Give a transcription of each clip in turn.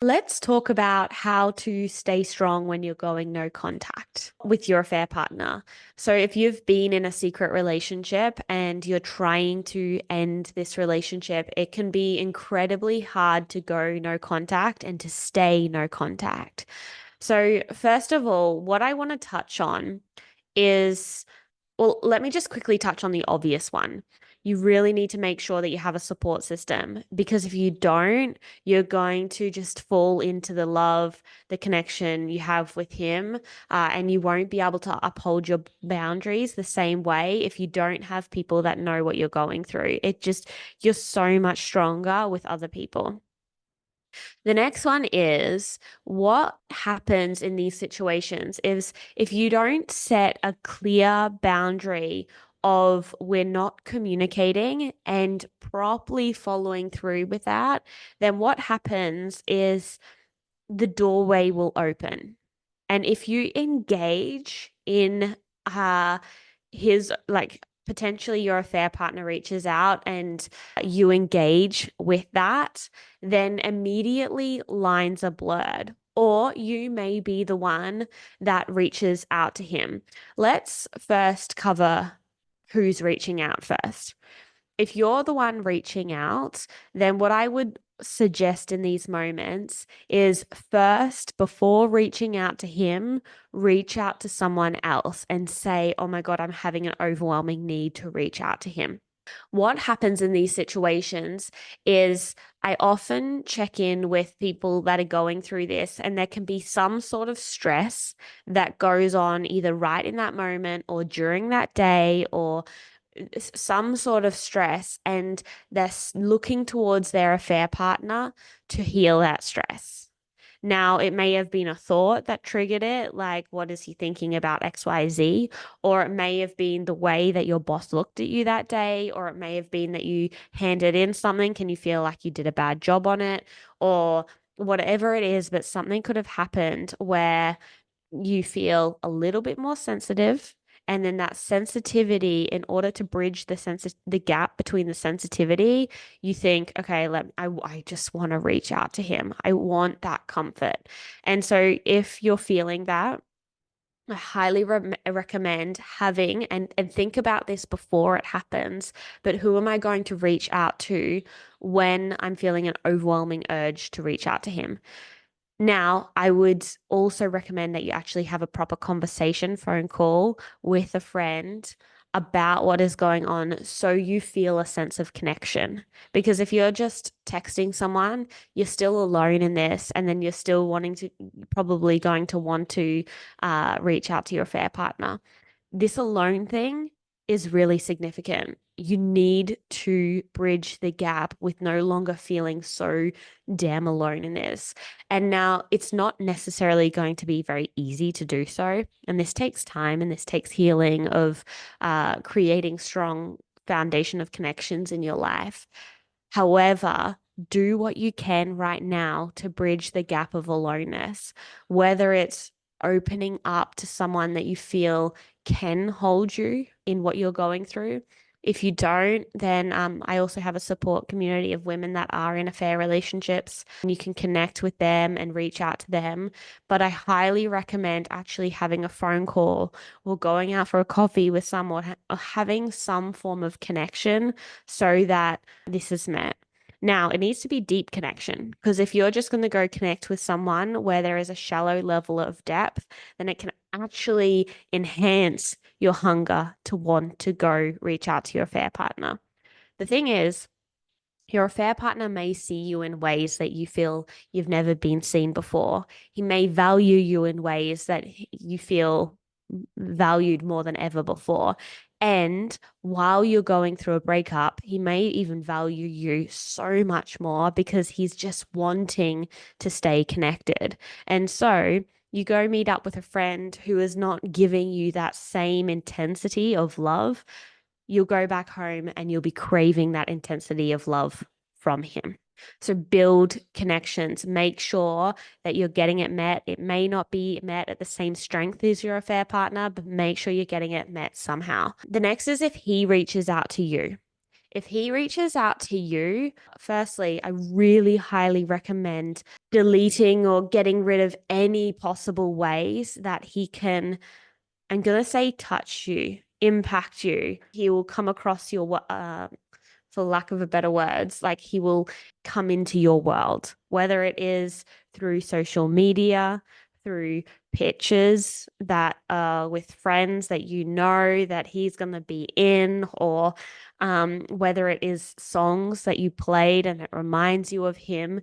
Let's talk about how to stay strong when you're going no contact with your affair partner. So, if you've been in a secret relationship and you're trying to end this relationship, it can be incredibly hard to go no contact and to stay no contact. So, first of all, what I want to touch on is well, let me just quickly touch on the obvious one. You really need to make sure that you have a support system because if you don't, you're going to just fall into the love, the connection you have with him, and you won't be able to uphold your boundaries the same way if you don't have people that know what you're going through. You're so much stronger with other people. The next one is what happens in these situations is if you don't set a clear boundary of we're not communicating and properly following through with that, then what happens is the doorway will open. And if you engage in uh his like potentially your affair partner reaches out and you engage with that, then immediately lines are blurred. Or you may be the one that reaches out to him. Let's first cover who's reaching out first. If you're the one reaching out, then what I would suggest in these moments is first, before reaching out to him, reach out to someone else and say, oh my God, I'm having an overwhelming need to reach out to him. What happens in these situations is I often check in with people that are going through this, and there can be some sort of stress that goes on either right in that moment or during that day or some sort of stress, and they're looking towards their affair partner to heal that stress. Now, it may have been a thought that triggered it, like, what is he thinking about XYZ? Or it may have been the way that your boss looked at you that day, or it may have been that you handed in something. Can you feel like you did a bad job on it? Or whatever it is, but something could have happened where you feel a little bit more sensitive. And then that sensitivity, in order to bridge the gap between the sensitivity, you think, okay, I just want to reach out to him. I want that comfort. And so if you're feeling that, I highly recommend having and think about this before it happens. But who am I going to reach out to when I'm feeling an overwhelming urge to reach out to him? Now, I would also recommend that you actually have a proper conversation, phone call with a friend about what is going on so you feel a sense of connection. Because if you're just texting someone, you're still alone in this, and then you're still probably going to want to reach out to your affair partner. This alone thing is really significant. You need to bridge the gap with no longer feeling so damn alone in this. And now it's not necessarily going to be very easy to do so. And this takes time and this takes healing of creating strong foundation of connections in your life. However, do what you can right now to bridge the gap of aloneness, whether it's opening up to someone that you feel can hold you in what you're going through. If you don't, then I also have a support community of women that are in affair relationships. And you can connect with them and reach out to them. But I highly recommend actually having a phone call or going out for a coffee with someone or having some form of connection so that this is met. Now, it needs to be deep connection because if you're just going to go connect with someone where there is a shallow level of depth, then it can actually enhance your hunger to want to go reach out to your affair partner. The thing is, your affair partner may see you in ways that you feel you've never been seen before. He may value you in ways that you feel valued more than ever before. And while you're going through a breakup, he may even value you so much more because he's just wanting to stay connected. And so you go meet up with a friend who is not giving you that same intensity of love. You'll go back home and you'll be craving that intensity of love from him. So build connections, make sure that you're getting it met. It may not be met at the same strength as your affair partner, but make sure you're getting it met somehow. The next is if he reaches out to you. If he reaches out to you, firstly, I really highly recommend deleting or getting rid of any possible ways that he can, I'm going to say, touch you, impact you. He will come across your, for lack of a better words, like he will come into your world, whether it is through social media, through pictures that are with friends that you know that he's going to be in, or whether it is songs that you played and it reminds you of him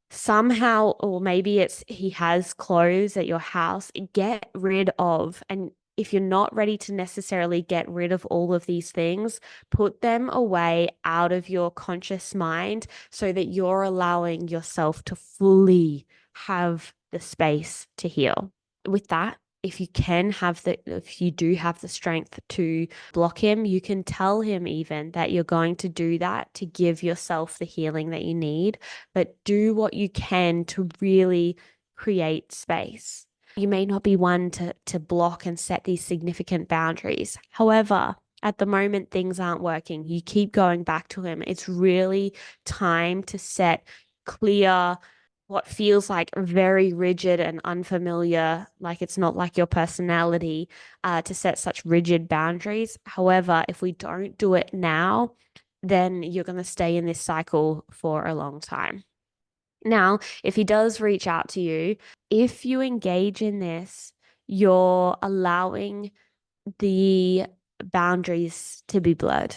somehow, or maybe it's he has clothes at your house, get rid of. And if you're not ready to necessarily get rid of all of these things, put them away out of your conscious mind so that you're allowing yourself to fully have the space to heal. With that, if you do have the strength to block him, you can tell him even that you're going to do that to give yourself the healing that you need, but do what you can to really create space. You may not be one to block and set these significant boundaries. However, at the moment, things aren't working. You keep going back to him. It's really time to set clear, what feels like very rigid and unfamiliar, like it's not like your personality, to set such rigid boundaries. However, if we don't do it now, then you're going to stay in this cycle for a long time. Now, if he does reach out to you, if you engage in this, you're allowing the boundaries to be blurred.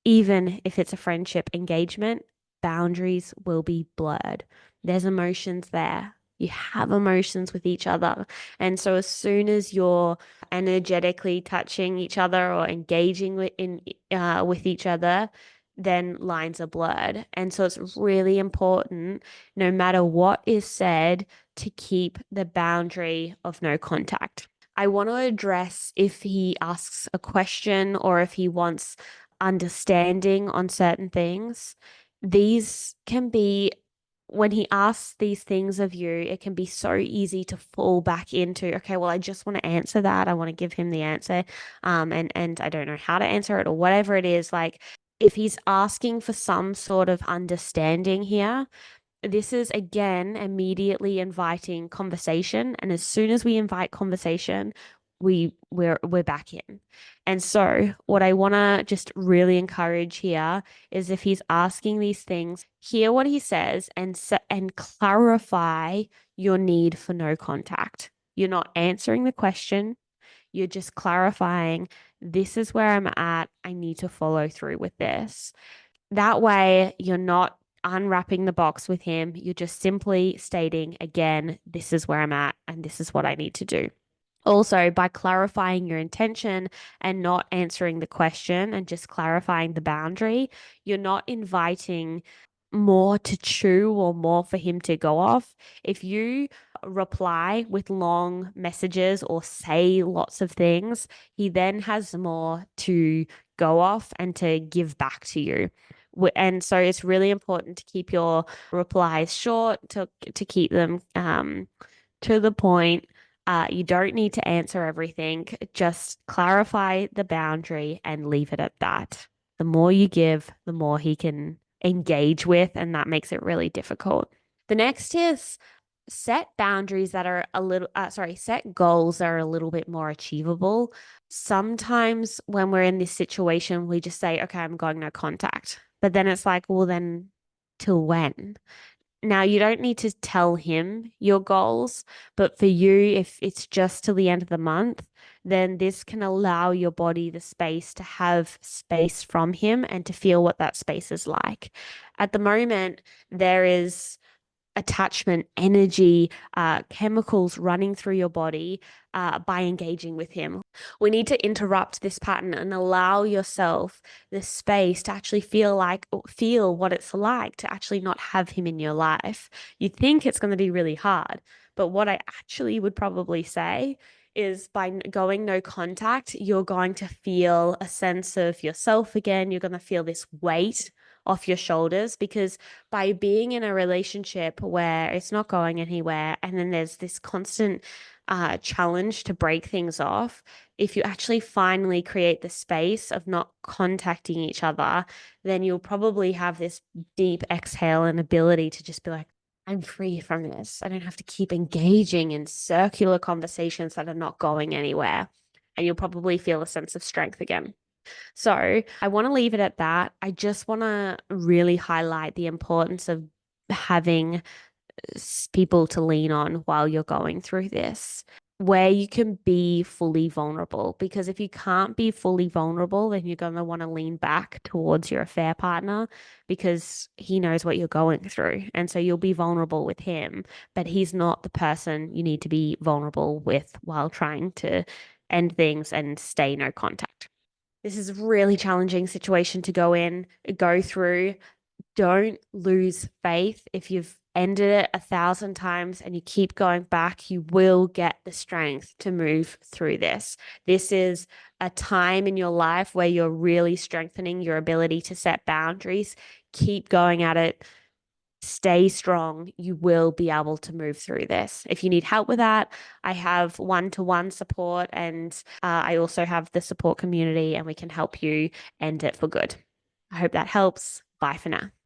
Even if it's a friendship engagement, boundaries will be blurred. There's emotions there. You have emotions with each other. And so as soon as you're energetically touching each other or engaging with each other, then lines are blurred. And so it's really important, no matter what is said, to keep the boundary of no contact. I want to address if he asks a question or if he wants understanding on certain things. These can be, when he asks these things of you, it can be so easy to fall back into, okay, well, I just want to answer that. I want to give him the answer. And I don't know how to answer it or whatever it is. Like, if he's asking for some sort of understanding here, this is again immediately inviting conversation. And as soon as we invite conversation, we're back in. And so what I want to just really encourage here is, if he's asking these things, hear what he says and clarify your need for no contact. You're not answering the question. You're just clarifying, this is where I'm at. I need to follow through with this. That way, you're not unwrapping the box with him. You're just simply stating, again, this is where I'm at and this is what I need to do. Also, by clarifying your intention and not answering the question and just clarifying the boundary, you're not inviting more to chew or more for him to go off. If you reply with long messages or say lots of things, he then has more to go off and to give back to you. And so it's really important to keep your replies short, to keep them to the point. You don't need to answer everything. Just clarify the boundary and leave it at that. The more you give, the more he can engage with, and that makes it really difficult. The next is set boundaries that are set goals that are a little bit more achievable. Sometimes when we're in this situation, we just say, okay, I'm going no contact. But then it's like, well, then till when? Now, you don't need to tell him your goals, but for you, if it's just till the end of the month, then this can allow your body the space to have space from him and to feel what that space is like. At the moment, there is attachment, energy, chemicals running through your body by engaging with him. We need to interrupt this pattern and allow yourself the space to actually feel what it's like to actually not have him in your life. You think it's going to be really hard, but what I actually would probably say is, by going no contact, you're going to feel a sense of yourself again. You're going to feel this weight off your shoulders, because by being in a relationship where it's not going anywhere and then there's this constant challenge to break things off, if you actually finally create the space of not contacting each other, then you'll probably have this deep exhale and ability to just be like, I'm free from this. I don't have to keep engaging in circular conversations that are not going anywhere. And you'll probably feel a sense of strength again. So I want to leave it at that. I just want to really highlight the importance of having people to lean on while you're going through this, where you can be fully vulnerable. Because if you can't be fully vulnerable, then you're going to want to lean back towards your affair partner because he knows what you're going through. And so you'll be vulnerable with him, but he's not the person you need to be vulnerable with while trying to end things and stay no contact. This is a really challenging situation to go through. Don't lose faith. If you've ended it 1,000 times and you keep going back, you will get the strength to move through this. This is a time in your life where you're really strengthening your ability to set boundaries. Keep going at it. Stay strong. You will be able to move through this. If you need help with that, I have one-to-one support, and I also have the support community, and we can help you end it for good. I hope that helps. Bye for now.